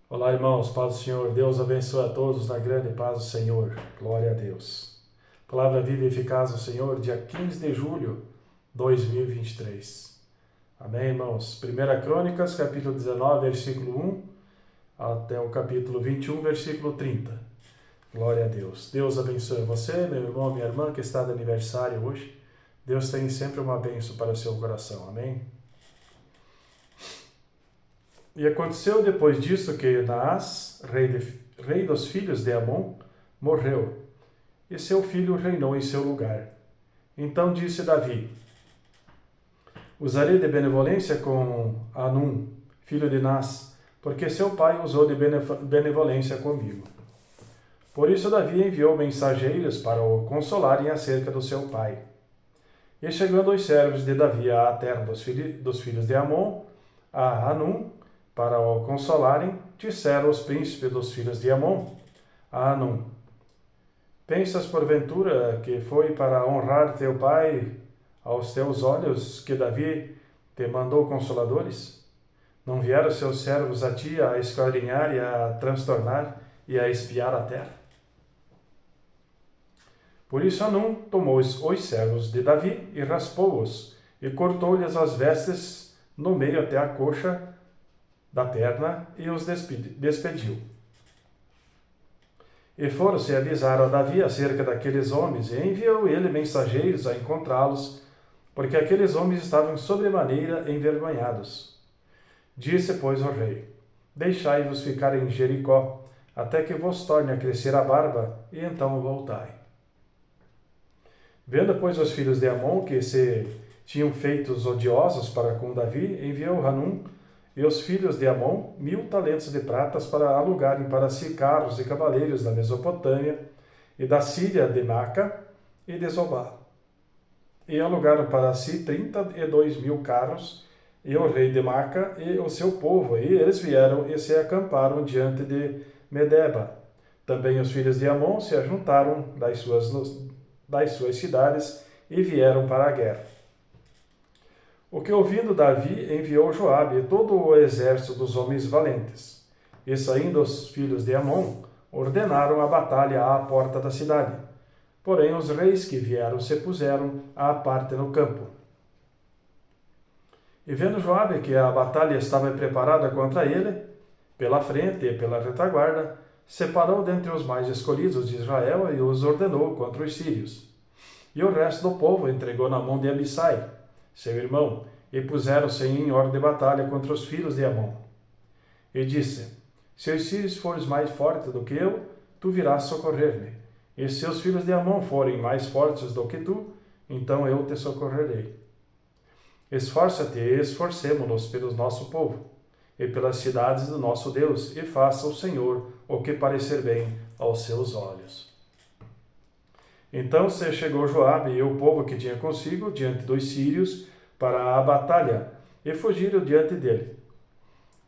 Olá, irmãos, paz do Senhor. Deus abençoe a todos na grande paz do Senhor. Glória a Deus. Palavra viva e eficaz do Senhor, dia 15 de julho de 2023. Amém, irmãos? 1 Crônicas, capítulo 19, versículo 1, até o capítulo 21, versículo 30. Glória a Deus. Deus abençoe você, meu irmão, minha irmã, que está de aniversário hoje. Deus tem sempre uma bênção para o seu coração. Amém? E aconteceu depois disso que Naás, rei dos filhos de Amon, morreu, e seu filho reinou em seu lugar. Então disse Davi: Usarei de benevolência com Anum, filho de Naás, porque seu pai usou de benevolência comigo. Por isso Davi enviou mensageiros para o consolarem acerca do seu pai. E chegando os servos de Davi à terra dos filhos de Amon, a Anum, para o consolarem, disseram os príncipes dos filhos de Amon a Anum: Pensas porventura que foi para honrar teu pai aos teus olhos que Davi te mandou consoladores? Não vieram seus servos a ti a esquadrinhar e a transtornar e a espiar a terra? Por isso Anum tomou os servos de Davi e raspou-os, e cortou-lhes as vestes no meio até a coxa da perna, e os despediu. E foram-se avisar a Davi acerca daqueles homens, e enviou ele mensageiros a encontrá-los, porque aqueles homens estavam sobremaneira envergonhados. Disse, pois, o rei: Deixai-vos ficar em Jericó, até que vos torne a crescer a barba, e então voltai. Vendo, pois, os filhos de Amon que se tinham feitos odiosos para com Davi, enviou Hanum e os filhos de Amon 1.000 talentos de pratas para alugarem para si carros e cavaleiros da Mesopotâmia e da Síria de Maca e de Zobá. E alugaram para si 32.000 carros, e o rei de Maca e o seu povo, e eles vieram e se acamparam diante de Medeba. Também os filhos de Amon se ajuntaram das suas cidades e vieram para a guerra. O que ouvindo Davi, enviou Joabe e todo o exército dos homens valentes. E saindo os filhos de Amon, ordenaram a batalha à porta da cidade. Porém os reis que vieram se puseram à parte no campo. E vendo Joabe que a batalha estava preparada contra ele, pela frente e pela retaguarda, separou dentre os mais escolhidos de Israel e os ordenou contra os sírios. E o resto do povo entregou na mão de Abissai, seu irmão, e puseram-se em ordem de batalha contra os filhos de Amon. E disse: Se os sírios fores mais fortes do que eu, tu virás socorrer-me. E se os filhos de Amon forem mais fortes do que tu, então eu te socorrerei. Esforça-te e esforcemo-nos pelo nosso povo, e pelas cidades do nosso Deus, e faça o Senhor o que parecer bem aos seus olhos. Então se chegou Joabe e o povo que tinha consigo diante dos sírios para a batalha, e fugiram diante dele.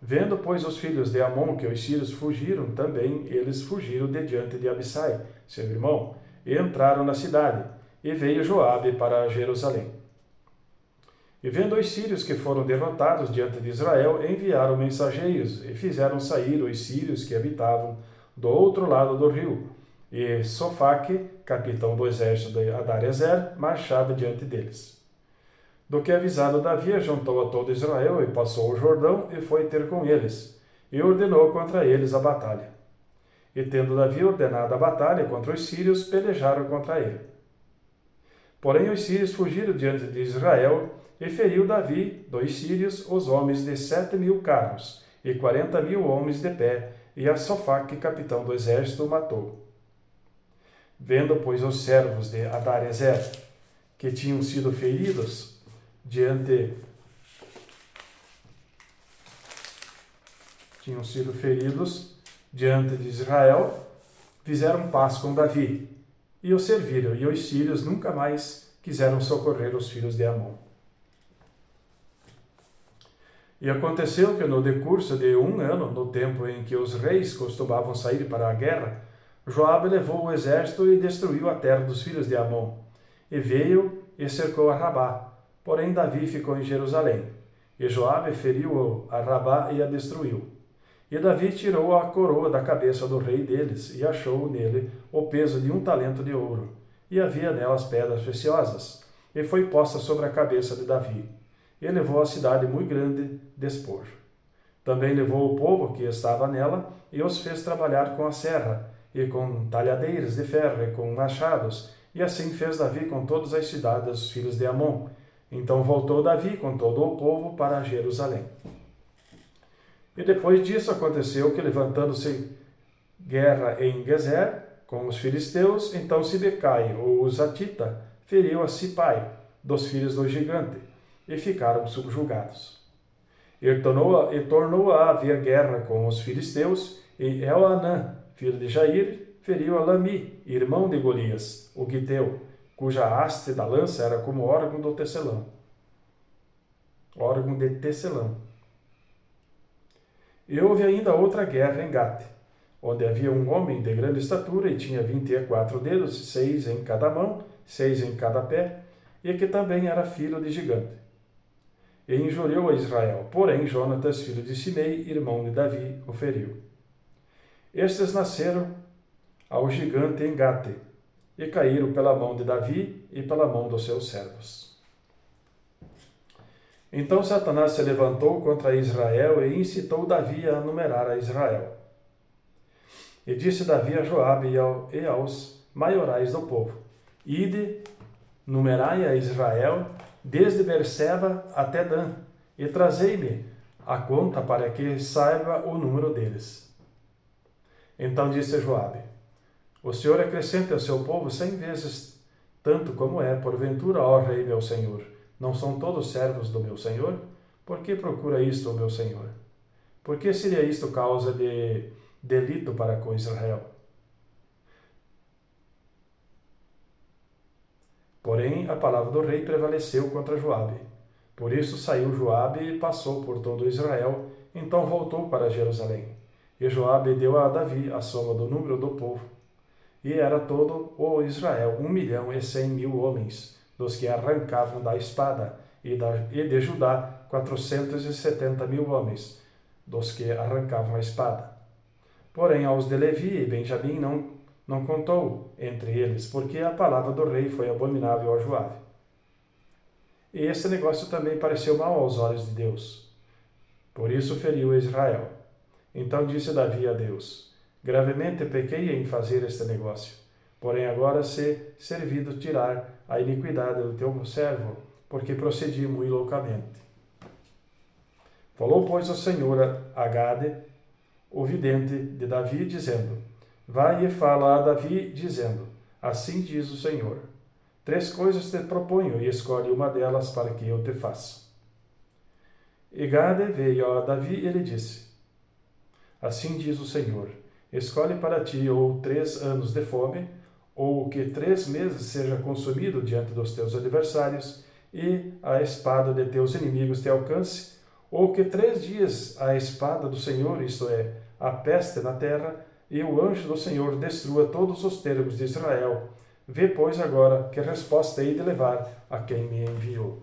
Vendo, pois, os filhos de Amon que os sírios fugiram, também eles fugiram de diante de Abissai, seu irmão, e entraram na cidade, e veio Joabe para Jerusalém. E vendo os sírios que foram derrotados diante de Israel, enviaram mensageiros, e fizeram sair os sírios que habitavam do outro lado do rio, e Sofaque, capitão do exército de Adarezer, marchava diante deles. Do que avisado Davi, juntou a todo Israel e passou o Jordão e foi ter com eles, e ordenou contra eles a batalha. E tendo Davi ordenado a batalha contra os sírios, pelejaram contra ele. Porém os sírios fugiram diante de Israel, e feriu Davi, dos sírios, os homens de 7.000 carros, e 40.000 homens de pé, e a Sofaque, capitão do exército, o matou. Vendo, pois, os servos de Adarezer, que tinham sido feridos diante de Israel, fizeram paz com Davi, e o serviram, e os sírios nunca mais quiseram socorrer os filhos de Amon. E aconteceu que no decurso de 1 ano, no tempo em que os reis costumavam sair para a guerra, Joabe levou o exército e destruiu a terra dos filhos de Amon, e veio e cercou a Rabá. Porém Davi ficou em Jerusalém, e Joabe feriu a Rabá e a destruiu. E Davi tirou a coroa da cabeça do rei deles, e achou nele o peso de 1 talento de ouro, e havia nelas pedras preciosas, e foi posta sobre a cabeça de Davi. E levou a cidade muito grande despojo. Também levou o povo que estava nela, e os fez trabalhar com a serra, e com talhadeiras de ferro, e com machados, e assim fez Davi com todas as cidades dos filhos de Amon. Então voltou Davi com todo o povo para Jerusalém. E depois disso aconteceu que, levantando-se guerra em Gezer com os filisteus, então Sibecai, o Uzatita, feriu a Sipai, dos filhos do gigante, e ficaram subjugados. E tornou a haver guerra com os filisteus, e Elhanã, filho de Jair, feriu a Lami, irmão de Golias, o Giteu, cuja haste da lança era como órgão de tecelão. E houve ainda outra guerra em Gate, onde havia um homem de grande estatura e tinha 24 dedos, 6 em cada mão, 6 em cada pé, e que também era filho de gigante. E injuriou a Israel, porém Jonatas, filho de Simei, irmão de Davi, o feriu. Estes nasceram ao gigante em Gate, e caíram pela mão de Davi e pela mão dos seus servos. Então Satanás se levantou contra Israel e incitou Davi a numerar a Israel. E disse Davi a Joabe e aos maiorais do povo: Ide, numerai a Israel, desde Berseba até Dan, e trazei-me a conta para que saiba o número deles. Então disse Joabe: O Senhor acrescente ao seu povo 100 vezes tanto como é, porventura, ó rei meu senhor. Não são todos servos do meu senhor? Por que procura isto, o meu senhor? Por que seria isto causa de delito para com Israel? Porém, a palavra do rei prevaleceu contra Joabe. Por isso saiu Joabe e passou por todo Israel, então voltou para Jerusalém. E Joabe deu a Davi a soma do número do povo. E era todo o Israel 1.100.000 homens, dos que arrancavam da espada, e de Judá 470.000 homens, dos que arrancavam a espada. Porém, aos de Levi e Benjamim não contou entre eles, porque a palavra do rei foi abominável a Joabe. E esse negócio também pareceu mal aos olhos de Deus. Por isso feriu Israel. Então disse Davi a Deus: Gravemente pequei em fazer este negócio. Porém agora se servido tirar a iniquidade do teu servo, porque procedi muito loucamente. Falou, pois, o Senhor a Gade, o vidente de Davi, dizendo: Vai e fala a Davi, dizendo: Assim diz o Senhor: 3 coisas te proponho, e escolhe uma delas para que eu te faça. E Gade veio a Davi e lhe disse: Assim diz o Senhor: Escolhe para ti ou 3 anos de fome, ou que 3 meses seja consumido diante dos teus adversários, e a espada de teus inimigos te alcance, ou que 3 dias a espada do Senhor, isto é, a peste na terra, e o anjo do Senhor destrua todos os termos de Israel. Vê, pois, agora que resposta hei de levar a quem me enviou.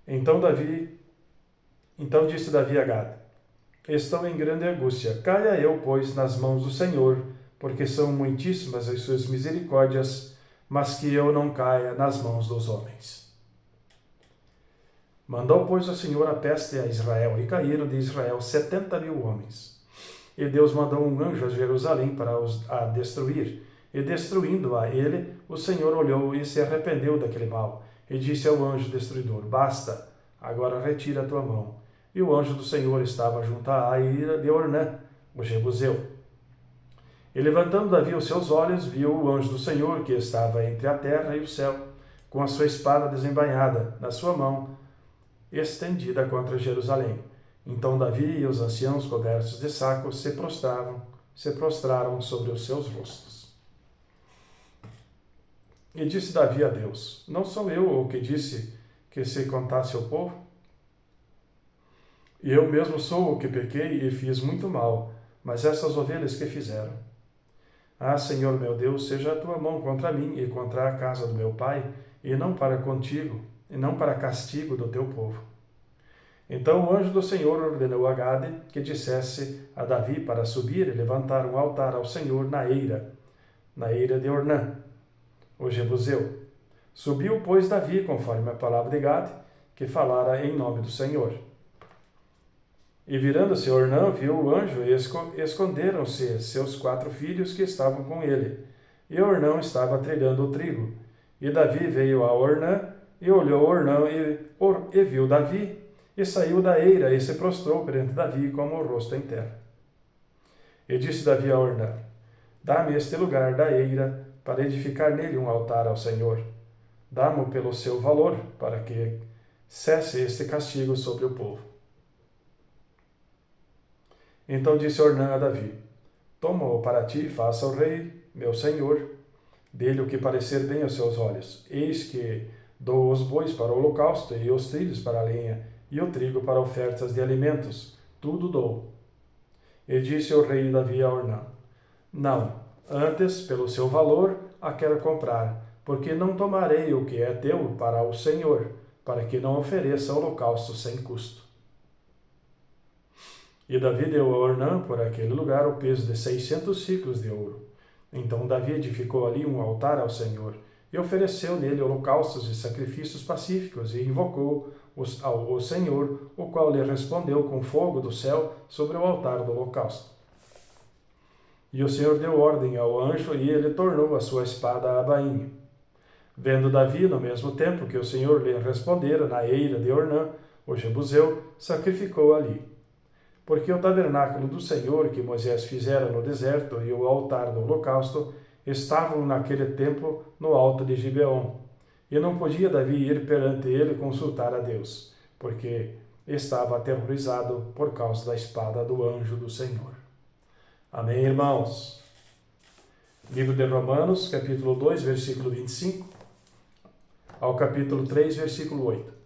Então disse Davi a Gade: Estou em grande angústia. Caia eu, pois, nas mãos do Senhor, porque são muitíssimas as suas misericórdias, mas que eu não caia nas mãos dos homens. Mandou, pois, o Senhor a peste a Israel, e caíram de Israel 70.000 homens. E Deus mandou um anjo a Jerusalém para a destruir. E destruindo a ele, o Senhor olhou e se arrependeu daquele mal, e disse ao anjo destruidor: Basta, agora retira a tua mão. E o anjo do Senhor estava junto à ira de Ornã, o Jebuseu. E levantando Davi os seus olhos, viu o anjo do Senhor, que estava entre a terra e o céu, com a sua espada desembainhada na sua mão, estendida contra Jerusalém. Então Davi e os anciãos cobertos de saco se prostraram sobre os seus rostos. E disse Davi a Deus: Não sou eu o que disse que se contasse ao povo? E eu mesmo sou o que pequei e fiz muito mal, mas essas ovelhas que fizeram. Ah, Senhor meu Deus, seja a tua mão contra mim e contra a casa do meu pai, e não para contigo, e não para castigo do teu povo. Então o anjo do Senhor ordenou a Gade que dissesse a Davi para subir e levantar um altar ao Senhor na eira de Ornã, o Jebuseu. Subiu, pois, Davi, conforme a palavra de Gade, que falara em nome do Senhor. E virando-se Ornã, viu o anjo e esconderam-se seus 4 filhos que estavam com ele. E Ornã estava trilhando o trigo. E Davi veio a Ornã, e olhou Ornã e viu Davi, e saiu da eira, e se prostrou perante Davi com o rosto em terra. E disse Davi a Ornã: Dá-me este lugar da eira, para edificar nele um altar ao Senhor. Dá-mo pelo seu valor, para que cesse este castigo sobre o povo. Então disse Ornã a Davi: Toma-o para ti e faça o rei, meu senhor, dele o que parecer bem aos seus olhos. Eis que dou os bois para o holocausto, e os trilhos para a lenha, e o trigo para ofertas de alimentos. Tudo dou. E disse o rei Davi a Ornã: Não, antes, pelo seu valor, a quero comprar, porque não tomarei o que é teu para o Senhor, para que não ofereça holocausto sem custo. E Davi deu a Ornã por aquele lugar o peso de 600 siclos de ouro. Então Davi edificou ali um altar ao Senhor, e ofereceu nele holocaustos e sacrifícios pacíficos, e invocou ao Senhor, o qual lhe respondeu com fogo do céu sobre o altar do holocausto. E o Senhor deu ordem ao anjo, e ele tornou a sua espada a bainha. Vendo Davi, no mesmo tempo que o Senhor lhe respondera na eira de Ornã, o Jebuseu, sacrificou ali. Porque o tabernáculo do Senhor que Moisés fizera no deserto e o altar do holocausto estavam naquele tempo no alto de Gibeon, e não podia Davi ir perante ele consultar a Deus, porque estava aterrorizado por causa da espada do anjo do Senhor. Amém, irmãos? Livro de Romanos, capítulo 2, versículo 25, ao capítulo 3, versículo 8.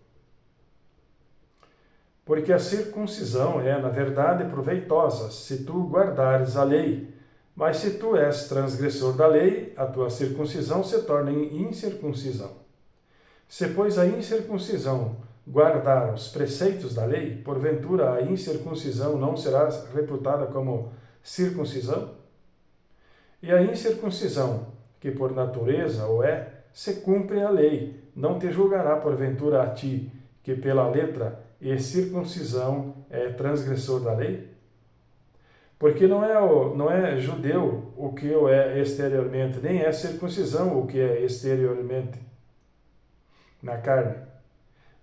Porque a circuncisão é, na verdade, proveitosa, se tu guardares a lei. Mas se tu és transgressor da lei, a tua circuncisão se torna incircuncisão. Se, pois, a incircuncisão guardar os preceitos da lei, porventura a incircuncisão não será reputada como circuncisão? E a incircuncisão, que por natureza o é, se cumpre a lei, não te julgará porventura a ti, que pela letra e circuncisão é transgressor da lei? Porque não é judeu o que o é exteriormente, nem é circuncisão o que é exteriormente na carne,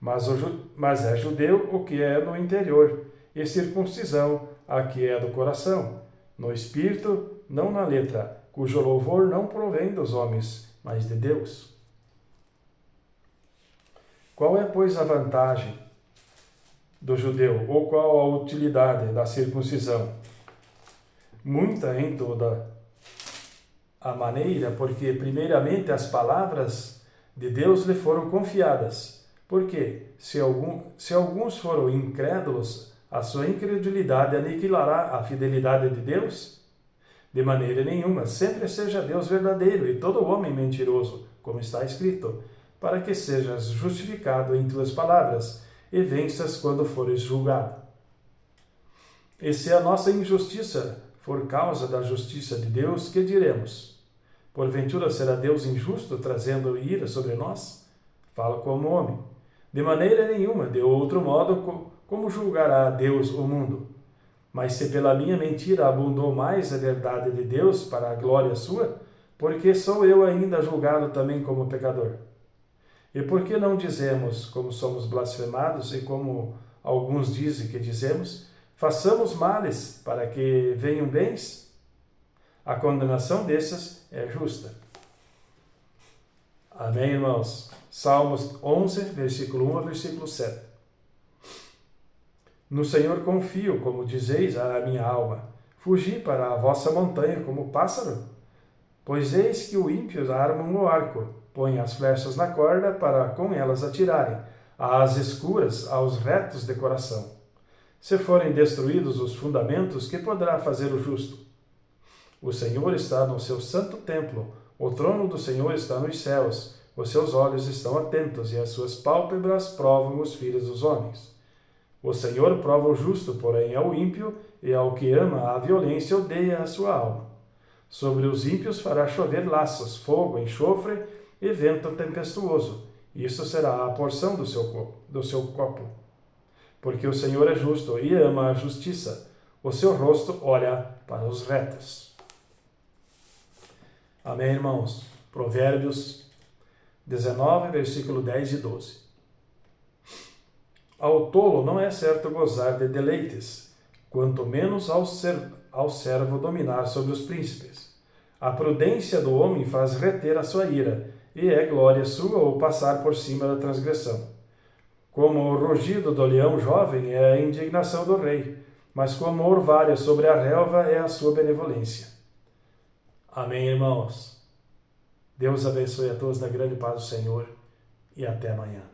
mas é judeu o que é no interior, e circuncisão a que é do coração, no espírito, não na letra, cujo louvor não provém dos homens, mas de Deus. Qual é, pois, a vantagem do judeu, ou qual a utilidade da circuncisão? Muita em toda a maneira, porque primeiramente as palavras de Deus lhe foram confiadas. Porque se alguns foram incrédulos, a sua incredulidade aniquilará a fidelidade de Deus? De maneira nenhuma, sempre seja Deus verdadeiro e todo homem mentiroso, como está escrito, para que sejas justificado em tuas palavras e venças quando fores julgado. E se a nossa injustiça for causa da justiça de Deus, que diremos? Porventura será Deus injusto, trazendo ira sobre nós? Falo como homem. De maneira nenhuma, de outro modo, como julgará Deus o mundo? Mas se pela minha mentira abundou mais a verdade de Deus para a glória sua, porque sou eu ainda julgado também como pecador? E por que não dizemos, como somos blasfemados e como alguns dizem que dizemos, façamos males para que venham bens? A condenação dessas é justa. Amém, irmãos? Salmos 11, versículo 1 a versículo 7. No Senhor confio, como dizeis a minha alma. Fugi para a vossa montanha como pássaro. Pois eis que o ímpio arma um arco, põe as flechas na corda para com elas atirarem, às escuras, aos retos de coração. Se forem destruídos os fundamentos, que poderá fazer o justo? O Senhor está no seu santo templo, o trono do Senhor está nos céus, os seus olhos estão atentos e as suas pálpebras provam os filhos dos homens. O Senhor prova o justo, porém ao ímpio, e ao que ama a violência odeia a sua alma. Sobre os ímpios fará chover laços, fogo, enxofre e vento tempestuoso. Isso será a porção do seu copo. Porque o Senhor é justo e ama a justiça. O seu rosto olha para os retos. Amém, irmãos? Provérbios 19, versículo 10 e 12. Ao tolo não é certo gozar de deleites, quanto menos ao servo dominar sobre os príncipes. A prudência do homem faz reter a sua ira, e é glória sua o passar por cima da transgressão. Como o rugido do leão jovem é a indignação do rei, mas como o orvalho sobre a relva é a sua benevolência. Amém, irmãos? Deus abençoe a todos na grande paz do Senhor e até amanhã.